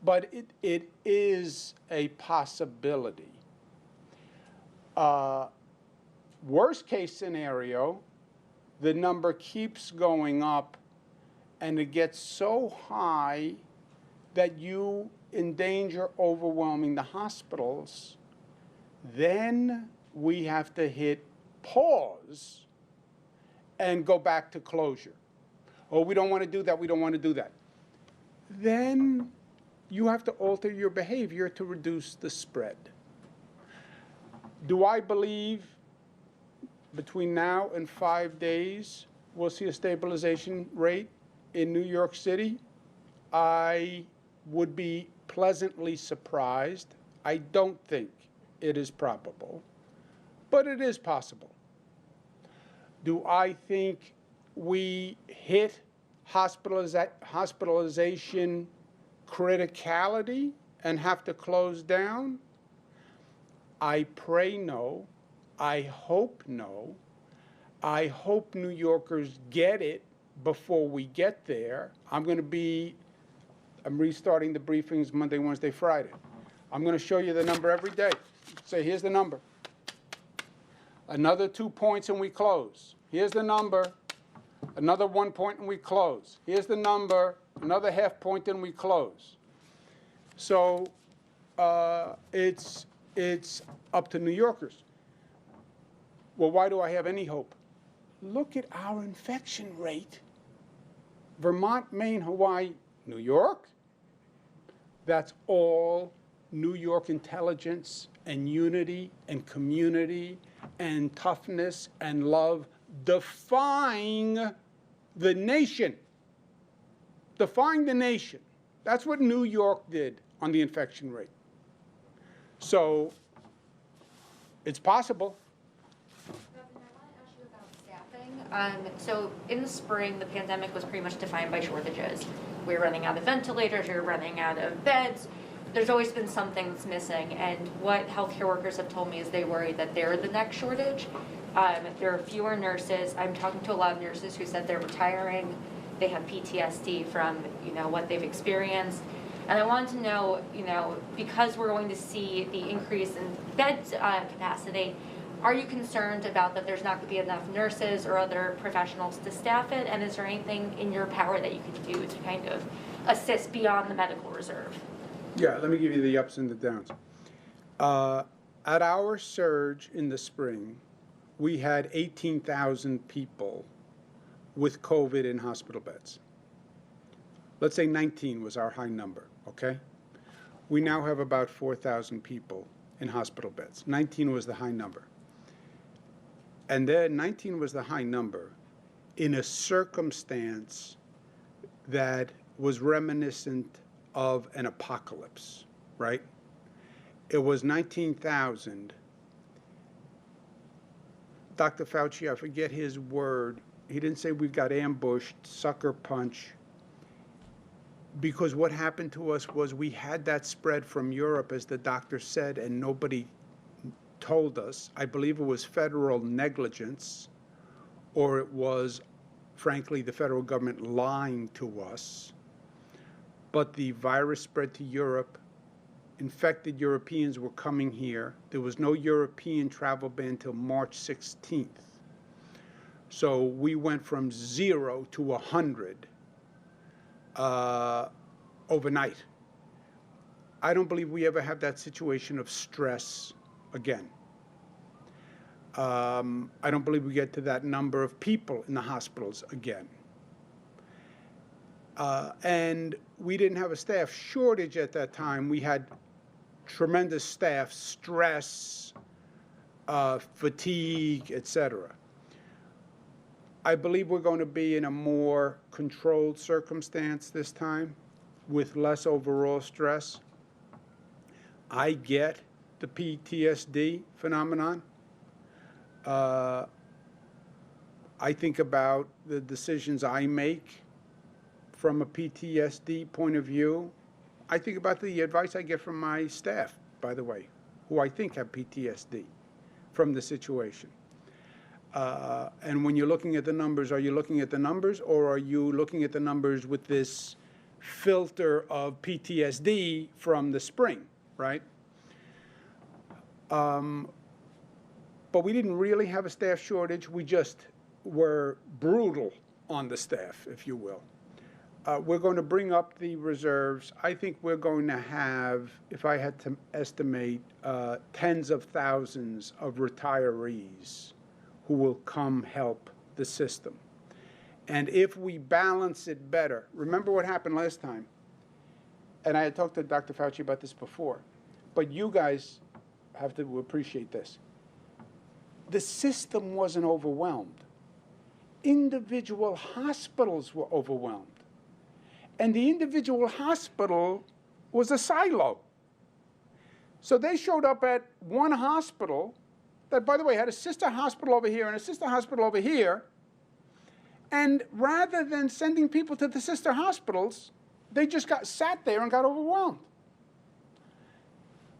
but it is a possibility. Worst case scenario, the number keeps going up and it gets so high that you endanger overwhelming the hospitals. Then we have to hit pause and go back to closure. Oh, we don't want to do that, we don't want to do that. Then you have to alter your behavior to reduce the spread. Do I believe between now and 5 days we'll see a stabilization rate in New York City? I would be pleasantly surprised. I don't think it is probable, but it is possible. Do I think we hit hospitalization criticality and have to close down? I pray no. I hope no. I hope New Yorkers get it before we get there. I'm restarting the briefings Monday, Wednesday, Friday. I'm going to show you the number every day. Say, here's the number. Another 2 points and we close. Here's the number. Another 1 point and we close. Here's the number. Another half point and we close. So it's up to New Yorkers. Well, why do I have any hope? Look at our infection rate. Vermont, Maine, Hawaii, New York. That's all New York intelligence and unity and community and toughness and love defying the nation. Defying the nation. That's what New York did on the infection rate. So it's possible. So in the spring, the pandemic was pretty much defined by shortages. We were running out of ventilators, we were running out of beds. There's always been something that's missing, and what healthcare workers have told me is they worry that they're the next shortage. There are fewer nurses. I'm talking to a lot of nurses who said they're retiring. They have PTSD from, what they've experienced. And I wanted to know, because we're going to see the increase in bed capacity, are you concerned about that there's not going to be enough nurses or other professionals to staff it? And is there anything in your power that you can do to kind of assist beyond the medical reserve? Yeah, let me give you the ups and the downs. At our surge in the spring, we had 18,000 people with COVID in hospital beds. Let's say 19 was our high number, okay? We now have about 4,000 people in hospital beds. 19 was the high number. And then 19 was the high number in a circumstance that was reminiscent of an apocalypse, right? It was 19,000. Dr. Fauci, I forget his word. He didn't say we got ambushed, sucker punch. Because what happened to us was we had that spread from Europe, as the doctor said, and nobody told us. I believe it was federal negligence, or it was, frankly, the federal government lying to us. But the virus spread to Europe. Infected Europeans were coming here. There was no European travel ban until March 16th. So we went from 0 to 100 overnight. I don't believe we ever have that situation of stress again. I don't believe we get to that number of people in the hospitals again. And we didn't have a staff shortage at that time. We had tremendous staff stress, fatigue, etc. I believe we're going to be in a more controlled circumstance this time with less overall stress. I get the PTSD phenomenon. I think about the decisions I make from a PTSD point of view. I think about the advice I get from my staff, by the way, who I think have PTSD from the situation. And when you're looking at the numbers, are you looking at the numbers, or are you looking at the numbers with this filter of PTSD from the spring, right? But we didn't really have a staff shortage. We just were brutal on the staff, if you will. We're going to bring up the reserves. I think we're going to have, if I had to estimate, tens of thousands of retirees who will come help the system. And if we balance it better, remember what happened last time, and I had talked to Dr. Fauci about this before, but you guys have to appreciate this. The system wasn't overwhelmed. Individual hospitals were overwhelmed. And the individual hospital was a silo. So they showed up at one hospital that, by the way, had a sister hospital over here and a sister hospital over here. And rather than sending people to the sister hospitals, they just sat there and got overwhelmed.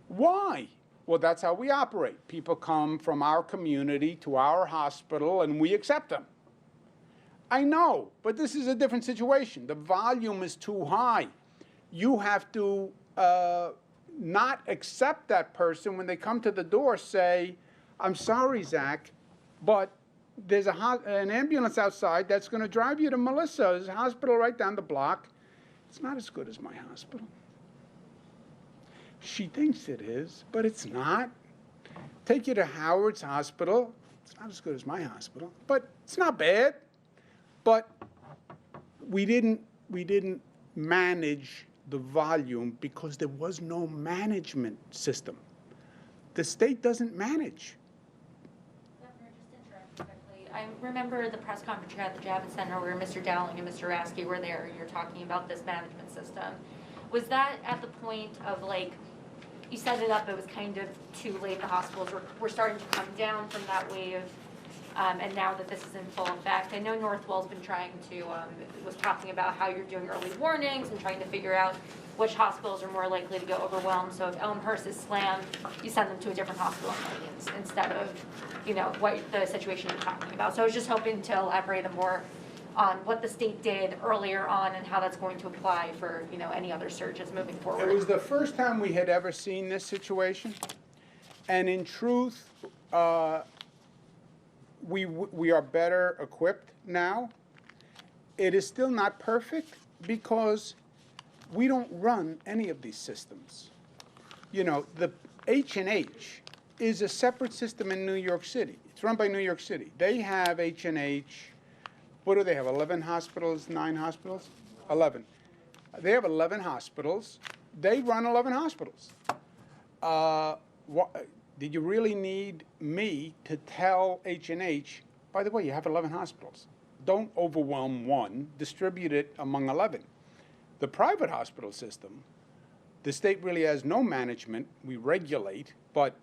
Why? Well, that's how we operate. People come from our community to our hospital, and we accept them. I know, but this is a different situation. The volume is too high. You have to not accept that person when they come to the door, say, I'm sorry, Zach, but there's an ambulance outside that's going to drive you to Melissa's hospital right down the block. It's not as good as my hospital. She thinks it is, but it's not. Take you to Howard's hospital. It's not as good as my hospital, but it's not bad. But we didn't manage the volume because there was no management system. The state doesn't manage. Governor, just to interrupt quickly, I remember the press conference you had at the Javits Center where Mr. Dowling and Mr. Rasky were there, and you're talking about this management system. Was that at the point of, like, you set it up, it was kind of too late, the hospitals were starting to come down from that wave, and now that this is in full effect, I know Northwell's been trying to, was talking about how you're doing early warnings and trying to figure out which hospitals are more likely to get overwhelmed. So if Elmhurst is slammed, you send them to a different hospital in Millions instead of, you know, what the situation you're talking about. So I was just hoping to elaborate more on what the state did earlier on and how that's going to apply for, you know, any other surges moving forward. It was the first time we had ever seen this situation, and in truth, we are better equipped now. It is still not perfect because we don't run any of these systems. You know, the H&H is a separate system in New York City. It's run by New York City. They have H&H. What do they have? 11 hospitals, 9 hospitals? 11. They have 11 hospitals. They run 11 hospitals. Did you really need me to tell H&H, by the way, you have 11 hospitals. Don't overwhelm one. Distribute it among 11. The private hospital system, the state really has no management. We regulate, but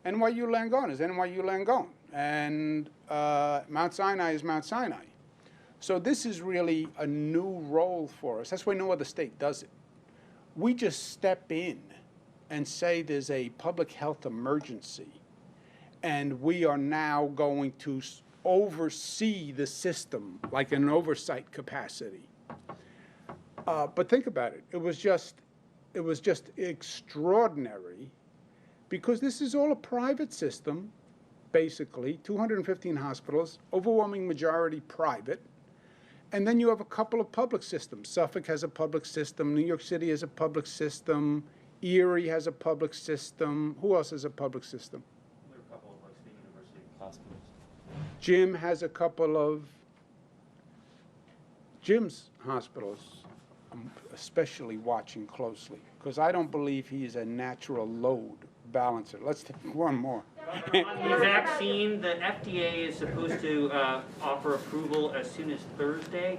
NYU Langone is NYU Langone, and Mount Sinai is Mount Sinai. So this is really a new role for us. That's why no other state does it. We just step in and say there's a public health emergency, and we are now going to oversee the system like an oversight capacity. But think about it. It was just extraordinary, because this is all a private system, basically, 215 hospitals, overwhelming majority private. And then you have a couple of public systems. Suffolk has a public system. New York City has a public system. Erie has a public system. Who else has a public system? There are a couple of State University hospitals. Jim has a couple of Jim's hospitals. I'm especially watching closely, because I don't believe he is a natural load balancer. Let's take one more. On the vaccine, the FDA is supposed to offer approval as soon as Thursday.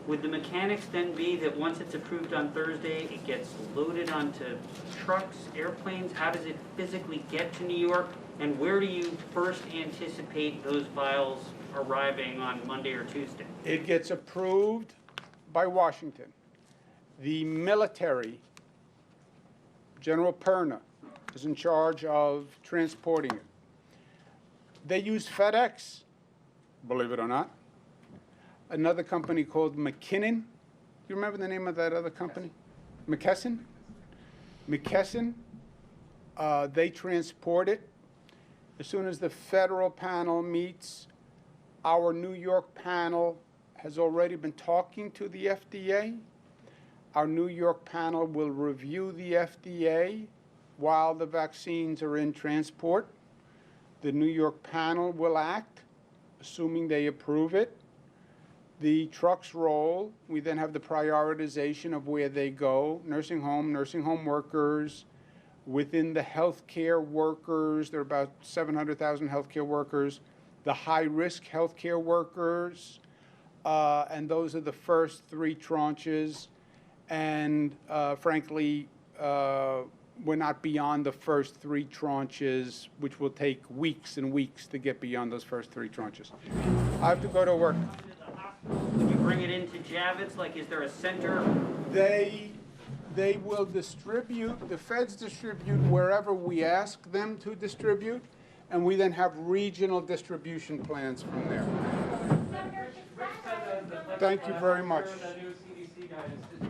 Would the mechanics then be that once it's approved on Thursday, it gets loaded onto trucks, airplanes? How does it physically get to New York? And where do you first anticipate those vials arriving on Monday or Tuesday? It gets approved by Washington. The military, General Perna, is in charge of transporting it. They use FedEx, believe it or not. Another company called McKinnon. You remember the name of that other company? McKesson? McKesson. They transport it. As soon as the federal panel meets, our New York panel has already been talking to the FDA. Our New York panel will review the FDA while the vaccines are in transport. The New York panel will act, assuming they approve it. The trucks roll. We then have the prioritization of where they go. Nursing home workers. Within the healthcare workers, there are about 700,000 healthcare workers. The high-risk healthcare workers, and those are the first 3 tranches. And frankly, we're not beyond the first 3 tranches, which will take weeks and weeks to get beyond those first 3 tranches. I have to go to work. Do you bring it into Javits? Like, is there a center? They will distribute, the feds distribute wherever we ask them to distribute, and we then have regional distribution plans from there. Thank you very much. The new CDC guidance is